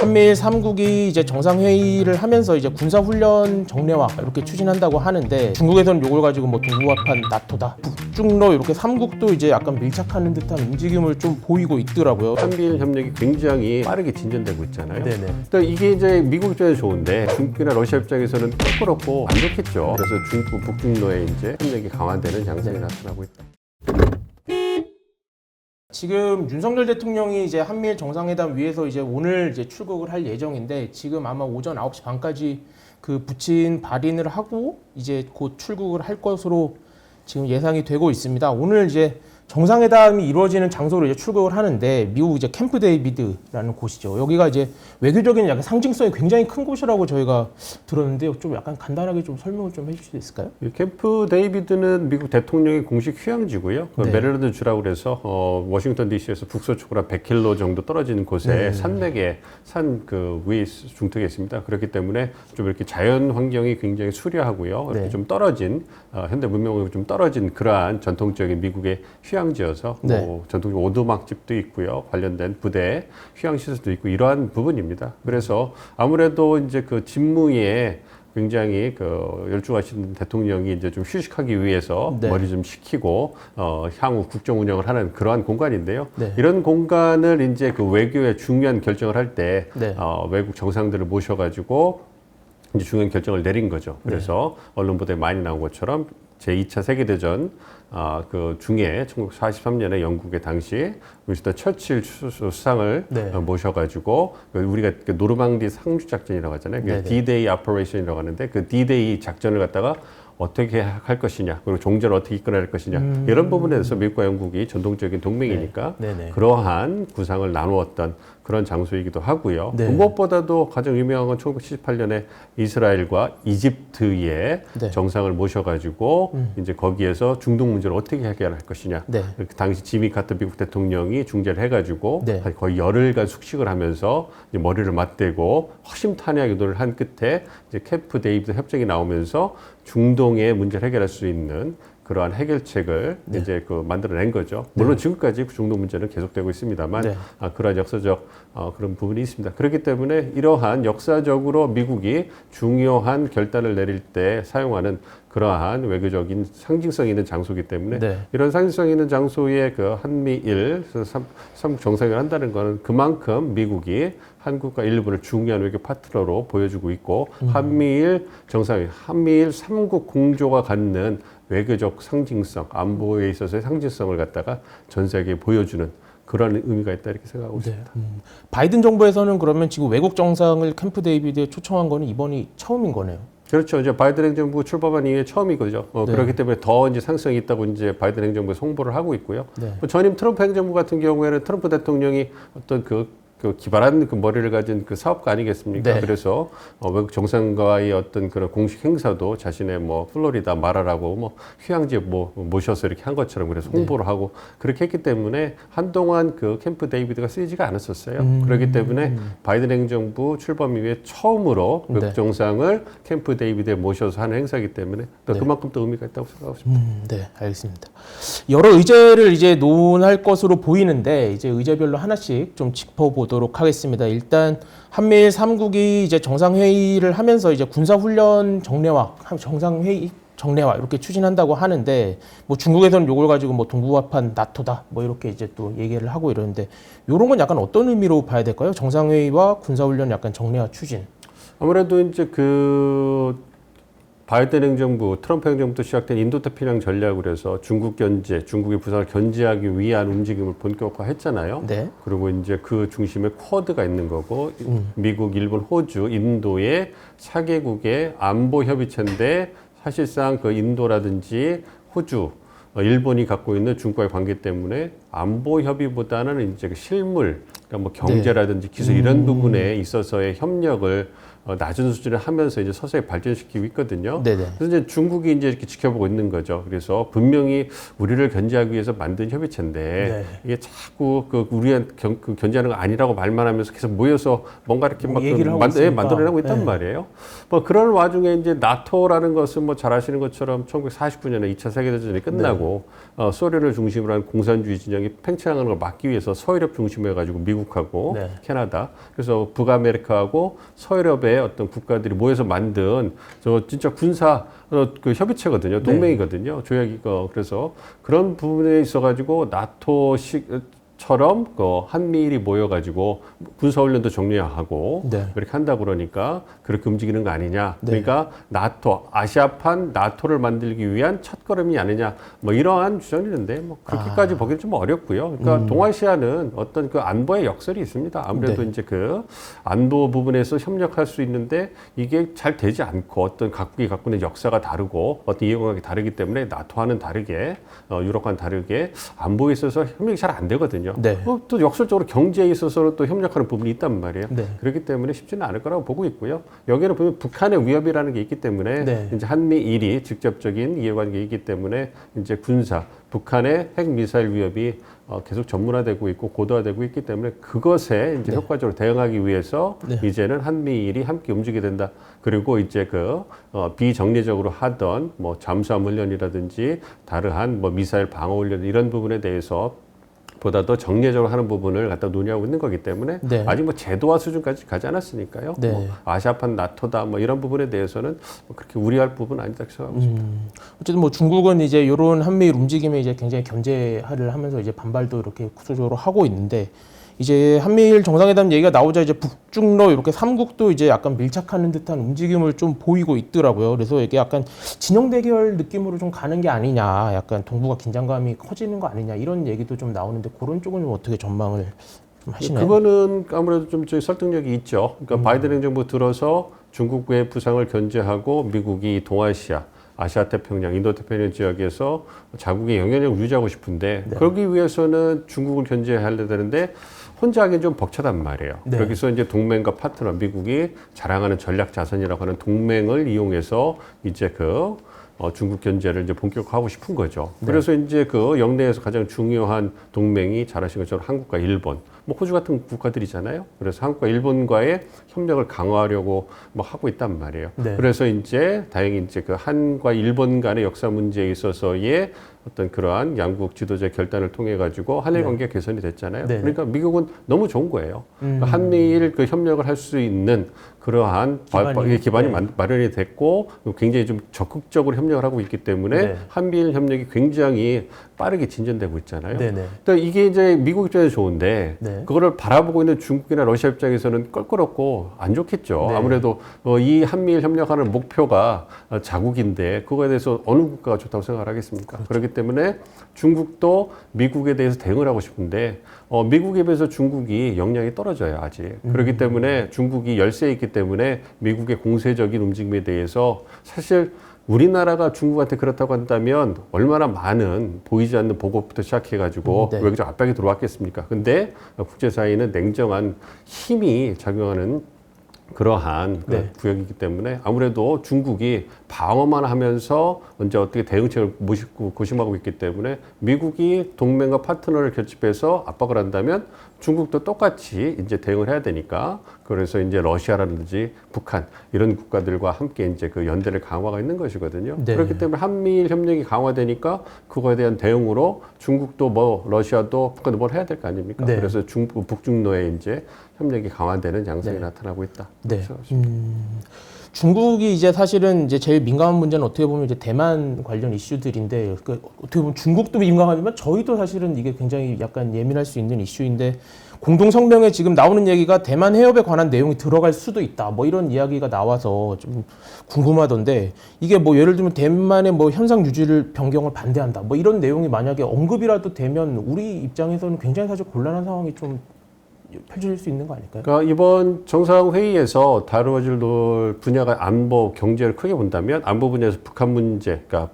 한미일 3국이 이제 정상회의를 하면서 이제 군사훈련 정례화 이렇게 추진한다고 하는데 중국에서는 이걸 가지고 뭐 동부화판 나토다, 북중러 이렇게 3국도 이제 약간 밀착하는 듯한 움직임을 좀 보이고 있더라고요. 한미일 협력이 굉장히 빠르게 진전되고 있잖아요. 네네. 또 이게 이제 미국 입장에서 좋은데 중국이나 러시아 입장에서는 껄끄럽고 안 좋겠죠. 그래서 중국 북중러의 이제 협력이 강화되는 양상이 나타나고 있다. 지금 윤석열 대통령이 이제 한미일 정상회담 위해서 이제 오늘 이제 출국을 할 예정인데 지금 아마 오전 9시 반까지 그 부친 발인을 하고 이제 곧 출국을 할 것으로 지금 예상이 되고 있습니다. 오늘 이제 정상회담이 이루어지는 장소로 이제 출국을 하는데 미국 이제 캠프 데이비드라는 곳이죠. 여기가 이제 외교적인 약간 상징성이 굉장히 큰 곳이라고 저희가 들었는데요. 좀 약간 간단하게 좀 설명을 좀 해주실 수 있을까요? 이 캠프 데이비드는 미국 대통령의 공식 휴양지고요. 그 네. 메릴랜드 주라고 그래서 워싱턴 D.C.에서 북서쪽으로 한 100km 정도 떨어지는 곳에 산맥에 산 그 위에 중턱에 있습니다. 그렇기 때문에 좀 이렇게 자연 환경이 굉장히 수려하고요. 이렇게 네. 좀 떨어진 현대 문명으로 좀 떨어진 그러한 전통적인 미국의 휴양지여서 네. 뭐 전통적 오두막집도 있고요. 관련된 부대 휴양 시설도 있고 이러한 부분입니다. 그래서 아무래도 이제 그 직무에 굉장히 그 열중하신 대통령이 이제 좀 휴식하기 위해서 네. 머리 좀 식히고 향후 국정 운영을 하는 그러한 공간인데요. 네. 이런 공간을 이제 그 외교의 중요한 결정을 할 때 네. 외국 정상들을 모셔가지고 이제 중요한 결정을 내린 거죠. 그래서 언론 보도에 많이 나온 것처럼 제2차 세계대전 그 중에 1943년에 영국의 당시 윈스턴 처칠 수상을 네. 모셔가지고 우리가 그 노르망디 상륙 작전이라고 하잖아요. 그 D-Day 오퍼레이션이라고 하는데 그 D-Day 작전을 갖다가 어떻게 할 것이냐, 그리고 종전을 어떻게 이끌어낼 것이냐 이런 부분에 대해서 미국과 영국이 전통적인 동맹이니까 네. 네네. 그러한 구상을 나누었던 그런 장소이기도 하고요. 네. 무엇보다도 가장 유명한 건 1978년에 이스라엘과 이집트의 네. 정상을 모셔가지고 이제 거기에서 중동 문제를 어떻게 해결할 것이냐. 네. 그 당시 지미 카터 미국 대통령이 중재를 해가지고 네. 거의 열흘간 숙식을 하면서 이제 머리를 맞대고 허심탄회하게 노력을 한 끝에 이제 캠프 데이비드 협정이 나오면서 중동의 문제를 해결할 수 있는 그러한 해결책을 이제 그 만들어낸 거죠. 물론 지금까지 중동 문제는 계속되고 있습니다만 네. 그러한 역사적 그런 부분이 있습니다. 그렇기 때문에 이러한 역사적으로 미국이 중요한 결단을 내릴 때 사용하는 그러한 외교적인 상징성 있는 장소이기 때문에 네. 이런 상징성 있는 장소에 그 한미일 삼국 정상회의를 한다는 것은 그만큼 미국이 한국과 일본을 중요한 외교 파트너로 보여주고 있고 한미일 정상회의, 한미일 삼국 공조가 갖는 외교적 상징성, 안보에 있어서의 상징성을 갖다가 전 세계에 보여주는 그런 의미가 있다 이렇게 생각하고 있습니다. 바이든 정부에서는 그러면 지금 외국 정상을 캠프 데이비드에 초청한 거는 이번이 처음인 거네요. 그렇죠. 이제 바이든 행정부 출범한 이후에 처음이거죠. 네. 그렇기 때문에 더 이제 상승이 있다고 이제 바이든 행정부에서 홍보를 하고 있고요. 네. 전임 트럼프 행정부 같은 경우에는 트럼프 대통령이 어떤 그 기발한 그 머리를 가진 그 사업가 아니겠습니까? 네. 그래서 외국 정상과의 어떤 그런 공식 행사도 자신의 뭐 플로리다 마라라고 뭐 휴양지에 뭐 모셔서 이렇게 한 것처럼 그래서 홍보를 하고 그렇게 했기 때문에 한동안 그 캠프 데이비드가 쓰이지가 않았었어요. 그렇기 때문에 바이든 행정부 출범 이후에 처음으로 외국 정상을 캠프 데이비드에 모셔서 하는 행사이기 때문에 또 그만큼 또 의미가 있다고 생각하고 있습니다. 네, 알겠습니다. 여러 의제를 이제 논할 것으로 보이는데 이제 의제별로 하나씩 좀 짚어보도록 하겠습니다. 일단 한미일 3국이 이제 정상회의를 하면서 이제 군사훈련 정례화, 정상회의 정례화 이렇게 추진한다고 하는데 뭐 중국에서는 이걸 가지고 뭐 동부화판 나토다 뭐 이렇게 이제 또 얘기를 하고 이러는데 이런 건 약간 어떤 의미로 봐야 될까요? 정상회의와 군사훈련 약간 정례화 추진. 아무래도 이제 그 바이든 행정부, 트럼프 행정부터 시작된 인도태평양 전략을 해서 중국 견제, 중국의 부상을 견제하기 위한 움직임을 본격화했잖아요. 네. 그리고 이제 그 중심에 쿼드가 있는 거고 미국, 일본, 호주, 인도의 4개국의 안보 협의체인데 사실상 그 인도라든지 호주, 일본이 갖고 있는 중국과의 관계 때문에 안보 협의보다는 이제 그 실물, 그러니까 뭐 경제라든지 기술 이런 부분에 있어서의 협력을 낮은 수준을 하면서 이제 서서히 발전시키고 있거든요. 네네. 그래서 이제 중국이 이제 이렇게 지켜보고 있는 거죠. 그래서 분명히 우리를 견제하기 위해서 만든 협의체인데 이게 자꾸 그 우리한 그 견제하는 거 아니라고 말만 하면서 계속 모여서 뭔가 이렇게 막 얘기를 하고 있으니까. 만들어내고 있단 말이에요. 뭐 그런 와중에 이제 나토라는 것은 뭐 잘 아시는 것처럼 1949년에 2차 세계대전이 끝나고 소련을 중심으로 한 공산주의 진영이 팽창하는 걸 막기 위해서 서유럽 중심으로 해가지고 미국 미국하고 네. 캐나다, 그래서 북아메리카하고 서유럽의 어떤 국가들이 모여서 만든 저 진짜 군사 그 협의체거든요. 동맹이거든요. 조약이고. 그래서 그런 부분에 있어가지고 나토식처럼 그 한미일이 모여가지고 군사훈련도 정리하고 네. 이렇게 한다 그러니까 그렇게 움직이는 거 아니냐. 네. 그러니까 나토, 아시아판 나토를 만들기 위한 첫걸음이 아니냐. 뭐 이러한 주장이는데 뭐 그렇게까지 보기는 좀 어렵고요. 그러니까 동아시아는 어떤 그 안보의 역설이 있습니다. 아무래도 네. 이제 그 안보 부분에서 협력할 수 있는데 이게 잘 되지 않고 어떤 각국이 갖고 있는 역사가 다르고 어떤 이해관계가 다르기 때문에 나토와는 다르게 유럽과는 다르게 안보에 있어서 협력이 잘 안 되거든요. 네. 또 역설적으로 경제에 있어서 또 협력하는 부분이 있단 말이에요. 네. 그렇기 때문에 쉽지는 않을 거라고 보고 있고요. 여기는 보면 북한의 위협이라는 게 있기 때문에 네. 이제 한미일이 직접적인 이해관계가 있기 때문에 이제 군사 북한의 핵 미사일 위협이 계속 전문화되고 있고 고도화되고 있기 때문에 그것에 이제 네. 효과적으로 대응하기 위해서 네. 이제는 한미일이 함께 움직이게 된다. 그리고 이제 그 비정례적으로 하던 뭐 잠수함 훈련이라든지 다르한 뭐 미사일 방어 훈련 이런 부분에 대해서 보다 더 정례적으로 하는 부분을 갖다 논의하고 있는 거기 때문에 네. 아직 뭐 제도화 수준까지 가지 않았으니까요. 네. 뭐 아시아판 나토다 뭐 이런 부분에 대해서는 뭐 그렇게 우려할 부분은 아니다 생각하고 있습니다. 어쨌든 뭐 중국은 이제 이런 한미일 움직임에 이제 굉장히 견제를 하면서 이제 반발도 이렇게 구조적으로 하고 있는데 이제 한미일 정상회담 얘기가 나오자 이제 북중러 이렇게 삼국도 이제 약간 밀착하는 듯한 움직임을 좀 보이고 있더라고요. 그래서 이게 약간 진영 대결 느낌으로 좀 가는 게 아니냐, 약간 동북아 긴장감이 커지는 거 아니냐 이런 얘기도 좀 나오는데 그런 쪽은 좀 어떻게 전망을 좀 하시나요? 그거는 아무래도 좀 저희 설득력이 있죠. 그러니까 바이든 행정부 들어서 중국의 부상을 견제하고 미국이 동아시아 아시아 태평양, 인도 태평양 지역에서 자국의 영향력을 유지하고 싶은데 네. 그러기 위해서는 중국을 견제해야 되는데 혼자 하기엔 좀 벅차단 말이에요. 네. 여기서 이제 동맹과 파트너, 미국이 자랑하는 전략 자산이라고 하는 동맹을 이용해서 이제 그 중국 견제를 이제 본격화하고 싶은 거죠. 네. 그래서 이제 그 영내에서 가장 중요한 동맹이 잘 아시는 것처럼 한국과 일본, 뭐 호주 같은 국가들이잖아요. 그래서 한국과 일본과의 협력을 강화하려고 뭐 하고 있단 말이에요. 네. 그래서 이제 다행히 이제 그 한과 일본 간의 역사 문제에 있어서의 어떤 그러한 양국 지도자의 결단을 통해 가지고 한일 관계 가 개선이 됐잖아요. 네. 그러니까 미국은 너무 좋은 거예요. 그러니까 한미일 그 협력을 할 수 있는 그러한 기반이 네. 마련이 됐고 굉장히 좀 적극적으로 협력을 하고 있기 때문에 네. 한미일 협력이 굉장히 빠르게 진전되고 있잖아요. 네네. 그러니까 이게 이제 미국 입장에서 좋은데 네. 그거를 바라보고 있는 중국이나 러시아 입장에서는 껄끄럽고 안 좋겠죠. 네. 아무래도 이 한미일 협력하는 목표가 자국인데 그거에 대해서 어느 국가가 좋다고 생각을 하겠습니까? 그렇죠. 그렇기 때문에 중국도 미국에 대해서 대응을 하고 싶은데 미국에 비해서 중국이 역량이 떨어져요 아직. 그렇기 때문에 중국이 열세에 있기 때문에 미국의 공세적인 움직임에 대해서 사실 우리나라가 중국한테 그렇다고 한다면 얼마나 많은 보이지 않는 보고부터 시작해가지고 네. 외교적 압박이 들어왔겠습니까? 근데 국제사회는 냉정한 힘이 작용하는 그러한 그 네. 구역이기 때문에 아무래도 중국이 방어만 하면서 언제 어떻게 대응책을 고심하고 있기 때문에 미국이 동맹과 파트너를 결집해서 압박을 한다면 중국도 똑같이 이제 대응을 해야 되니까 그래서 이제 러시아라든지 북한 이런 국가들과 함께 이제 그 연대를 강화가 있는 것이거든요. 네. 그렇기 때문에 한미일 협력이 강화되니까 그거에 대한 대응으로 중국도 뭐 러시아도 북한도 뭘 해야 될 거 아닙니까? 네. 그래서 북중로의 이제 협력이 강화되는 양상이 나타나고 있다. 네. 그렇죠. 중국이 이제 사실은 이제 제일 민감한 문제는 어떻게 보면 이제 대만 관련 이슈들인데 그 어떻게 보면 중국도 민감하지만 저희도 사실은 이게 굉장히 약간 예민할 수 있는 이슈인데 공동 성명에 지금 나오는 얘기가 대만 해협에 관한 내용이 들어갈 수도 있다. 뭐 이런 이야기가 나와서 좀 궁금하던데 이게 뭐 예를 들면 대만의 뭐 현상 유지를 변경을 반대한다. 뭐 이런 내용이 만약에 언급이라도 되면 우리 입장에서는 굉장히 사실 곤란한 상황이 좀 펼쳐질 수 있는 거 아닐까요? 그러니까 이번 정상회의에서 다루어질 분야가 안보, 경제를 크게 본다면 안보 분야에서 북한 문제, 그러니까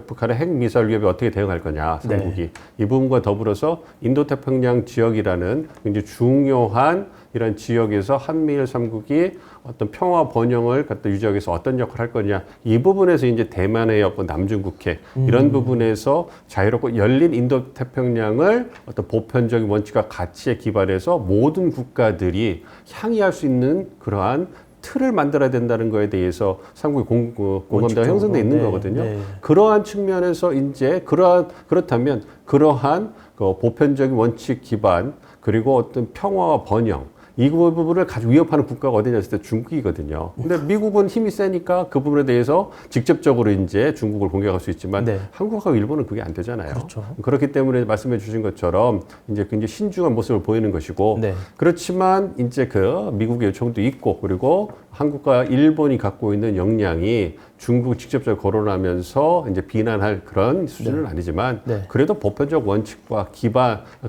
북한의 핵 미사일 위협에 어떻게 대응할 거냐, 삼국이. 이 부분과 더불어서 인도태평양 지역이라는 굉장히 중요한 이런 지역에서 한미일 삼국이 어떤 평화 번영을 갖다 유지하기 위해서 어떤 역할을 할 거냐. 이 부분에서 이제 대만의 어떤 남중국해 이런 부분에서 자유롭고 열린 인도태평양을 어떤 보편적인 원칙과 가치에 기반해서 모든 국가들이 향유할 수 있는 그러한 틀을 만들어야 된다는 거에 대해서 삼국의 공감대가 형성돼 있는 거거든요. 네. 그러한 측면에서 이제 그렇다면 그러한 그 보편적인 원칙 기반 그리고 어떤 평화와 번영 이 부분을 가장 위협하는 국가가 어디냐 했을 때 중국이거든요. 근데 미국은 힘이 세니까 그 부분에 대해서 직접적으로 이제 중국을 공격할 수 있지만 네. 한국하고 일본은 그게 안 되잖아요. 그렇죠. 그렇기 때문에 말씀해 주신 것처럼 이제 굉장히 신중한 모습을 보이는 것이고 네. 그렇지만 이제 그 미국의 요청도 있고 그리고 한국과 일본이 갖고 있는 역량이 중국 직접적으로 거론하면서 이제 비난할 그런 수준은 아니지만 네. 그래도 보편적 원칙과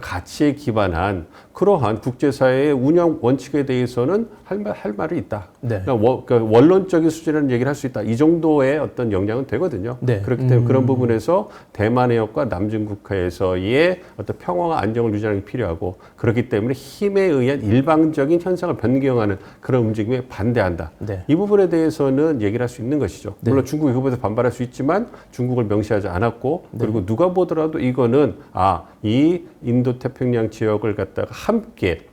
가치에 기반한 그러한 국제사회의 운영 원칙에 대해서는 할 말이 있다. 네. 그러니까 원론적인 수준이라는 얘기를 할 수 있다. 이 정도의 어떤 역량은 되거든요. 네. 그렇기 때문에 그런 부분에서 대만 해협과 남중국해에서의 어떤 평화와 안정을 유지하는 게 필요하고 그렇기 때문에 힘에 의한 일방적인 현상을 변경하는 그런 움직임에 반대한다. 네. 이 부분에 대해서는 얘기를 할 수 있는 것이죠. 네. 물론 중국이 그것에 반발할 수 있지만 중국을 명시하지 않았고 그리고 누가 보더라도 이거는 이 인도 태평양 지역을 갖다가 함께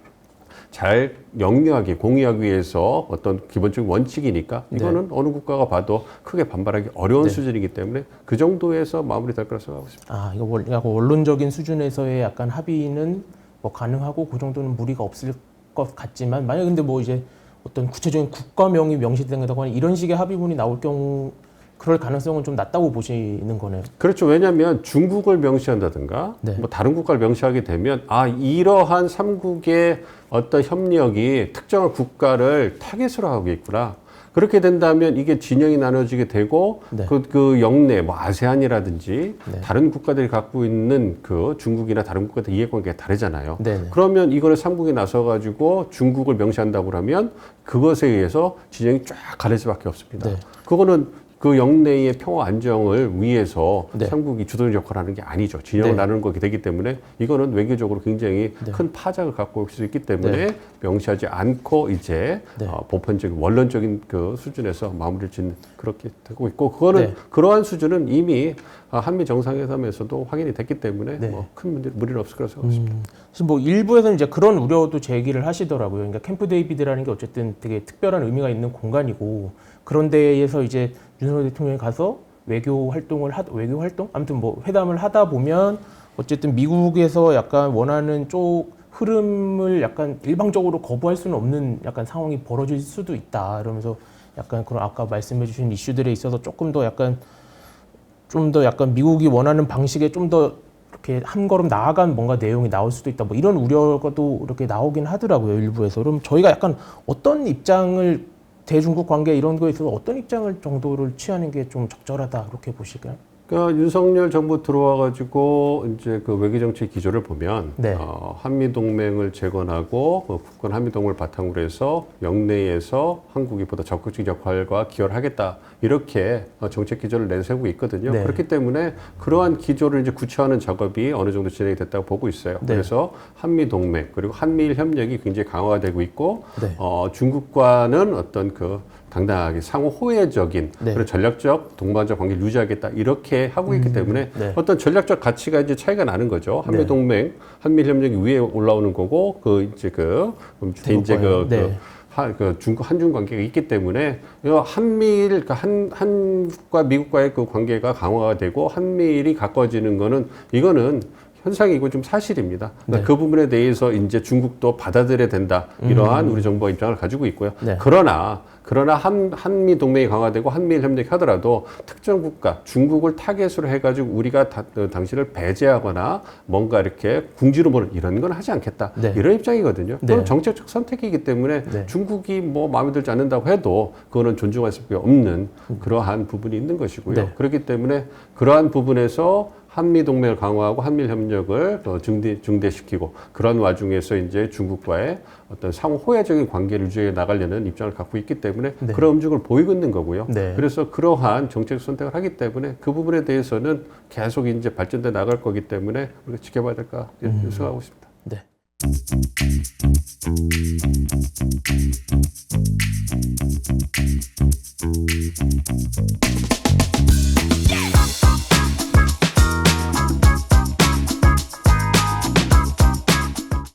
잘 영리하게 공유하기 위해서 어떤 기본적인 원칙이니까 이거는 어느 국가가 봐도 크게 반발하기 어려운 수준이기 때문에 그 정도에서 마무리될 거라고 생각하고 있습니다. 이거 약간 원론적인 수준에서의 약간 합의는 뭐 가능하고 그 정도는 무리가 없을 것 같지만 만약 근데 뭐 이제 어떤 구체적인 국가명이 명시된다거나 이런 식의 합의문이 나올 경우 그럴 가능성은 좀 낮다고 보시는 거네요. 그렇죠. 왜냐하면 중국을 명시한다든가 네. 뭐 다른 국가를 명시하게 되면 이러한 삼국의 어떤 협력이 특정한 국가를 타겟으로 하고 있구나. 그렇게 된다면 이게 진영이 나눠지게 되고 네. 그 영내 뭐 아세안이라든지 네. 다른 국가들이 갖고 있는 그 중국이나 다른 국가들 이해관계가 다르잖아요. 네네. 그러면 이거를 삼국이 나서 가지고 중국을 명시한다고 하면 그것에 의해서 진영이 쫙 가릴 수밖에 없습니다. 네. 그거는 그 영내의 평화 안정을 위해서 네. 삼국이 주도적 역할을 하는 게 아니죠. 진영을 네. 나누는 것이 되기 때문에 이거는 외교적으로 굉장히 네. 큰 파장을 갖고 올 수 있기 때문에 네. 명시하지 않고 이제 네. 보편적인 원론적인 그 수준에서 마무리를 짓는 그렇게 되고 있고 그거는 네. 그러한 수준은 이미 한미 정상회담에서도 확인이 됐기 때문에 네. 뭐 큰 무리는 없을 거라고 생각합니다. 사실 뭐 일부에서는 이제 그런 우려도 제기를 하시더라고요. 그러니까 캠프 데이비드라는 게 어쨌든 되게 특별한 의미가 있는 공간이고 그런 데에서 이제 윤석열 대통령이 가서 외교 활동 아무튼 뭐 회담을 하다 보면 어쨌든 미국에서 약간 원하는 쪽 흐름을 약간 일방적으로 거부할 수는 없는 약간 상황이 벌어질 수도 있다. 이러면서 약간 그런 아까 말씀해주신 이슈들에 있어서 조금 더 약간 미국이 원하는 방식에 좀 더 이렇게 한 걸음 나아간 뭔가 내용이 나올 수도 있다. 뭐 이런 우려가 또 이렇게 나오긴 하더라고요. 일부에서. 그럼 저희가 약간 어떤 입장을 대중국 관계 이런 거에 있어서 어떤 입장을 정도를 취하는 게 좀 적절하다 그렇게 보실까요? 그러니까 윤석열 정부 들어와가지고 이제 그 외교정책 기조를 보면 네. 한미 동맹을 재건하고 국권 한미 동맹을 바탕으로 해서 영내에서 한국이 보다 적극적 역할과 기여를 하겠다 이렇게 정책 기조를 내세우고 있거든요. 네. 그렇기 때문에 그러한 기조를 이제 구체화하는 작업이 어느 정도 진행이 됐다고 보고 있어요. 네. 그래서 한미 동맹 그리고 한미일 협력이 굉장히 강화가 되고 있고 네. 중국과는 어떤 그 당당하게 상호 호혜적인 네. 그런 전략적 동반자 관계를 유지하겠다 이렇게 하고 있기 때문에 네. 어떤 전략적 가치가 이제 차이가 나는 거죠. 한미 네. 동맹, 한미 협력이 위에 올라오는 거고 밑에 이제 네. 중국 한중 관계가 있기 때문에 한미일 한국과 미국과의 그 관계가 강화가 되고 한미일이 가까워지는 거는 이거는 현상이고 좀 사실입니다. 네. 그 부분에 대해서 이제 중국도 받아들여야 된다. 이러한 우리 정부가 입장을 가지고 있고요. 네. 그러나 한미 동맹이 강화되고 한미일 협력이 하더라도 특정 국가, 중국을 타겟으로 해가지고 우리가 당신을 배제하거나 뭔가 이렇게 궁지로 보는 이런 건 하지 않겠다. 네. 이런 입장이거든요. 네. 그건 정책적 선택이기 때문에 네. 중국이 뭐 마음에 들지 않는다고 해도 그거는 존중할 수밖에 없는 그러한 부분이 있는 것이고요. 네. 그렇기 때문에 그러한 부분에서 한미 동맹을 강화하고 한미일 협력을 더 증대시키고 그런 와중에서 이제 중국과의 어떤 상호 호혜적인 관계를 유지해 나가려는 입장을 갖고 있기 때문에 네. 그런 움직임을 보이고 있는 거고요. 네. 그래서 그러한 정책 선택을 하기 때문에 그 부분에 대해서는 계속 이제 발전돼 나갈 거기 때문에 우리가 지켜봐야 될까 생각하고 있습니다. 네.